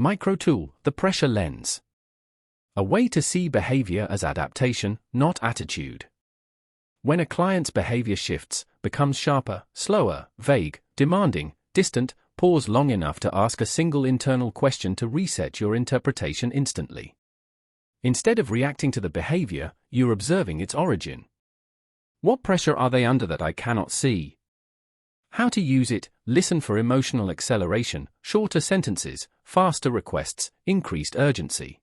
Micro tool, the pressure lens. A way to see behavior as adaptation, not attitude. When a client's behavior shifts, becomes sharper, slower, vague, demanding, distant, pause long enough to ask a single internal question to reset your interpretation instantly. Instead of reacting to the behavior, you're observing its origin. What pressure are they under that I cannot see? How to use it: listen for emotional acceleration, shorter sentences, faster requests, increased urgency.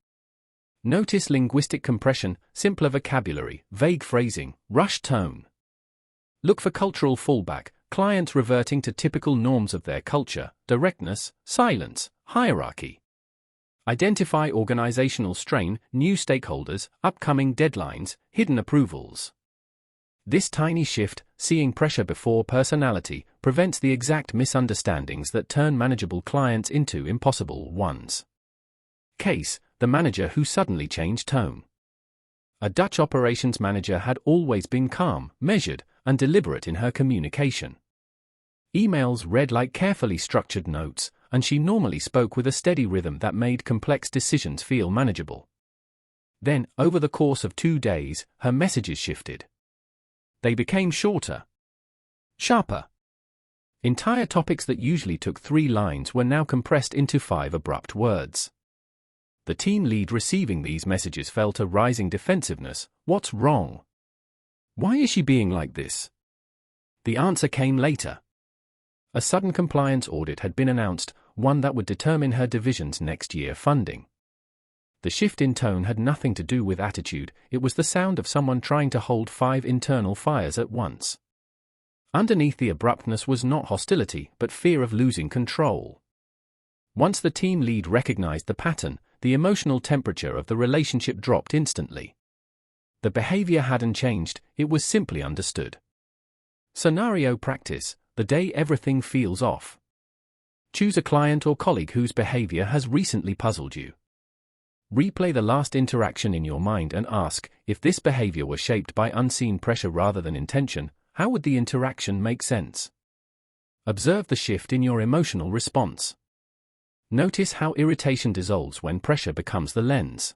Notice linguistic compression, simpler vocabulary, vague phrasing, rushed tone. Look for cultural fallback, clients reverting to typical norms of their culture, directness, silence, hierarchy. Identify organizational strain, new stakeholders, upcoming deadlines, hidden approvals. This tiny shift, seeing pressure before personality, prevents the exact misunderstandings that turn manageable clients into impossible ones. Case: the manager who suddenly changed tone. A Dutch operations manager had always been calm, measured, and deliberate in her communication. Emails read like carefully structured notes, and she normally spoke with a steady rhythm that made complex decisions feel manageable. Then, over the course of 2 days, her messages shifted. They became shorter, sharper. Entire topics that usually took 3 lines were now compressed into 5 abrupt words. The team lead receiving these messages felt a rising defensiveness. What's wrong? Why is she being like this? The answer came later. A sudden compliance audit had been announced, one that would determine her division's next year funding. The shift in tone had nothing to do with attitude, it was the sound of someone trying to hold 5 internal fires at once. Underneath the abruptness was not hostility, but fear of losing control. Once the team lead recognized the pattern, the emotional temperature of the relationship dropped instantly. The behavior hadn't changed, it was simply understood. Scenario practice: the day everything feels off. Choose a client or colleague whose behavior has recently puzzled you. Replay the last interaction in your mind and ask, if this behavior were shaped by unseen pressure rather than intention, how would the interaction make sense? Observe the shift in your emotional response. Notice how irritation dissolves when pressure becomes the lens.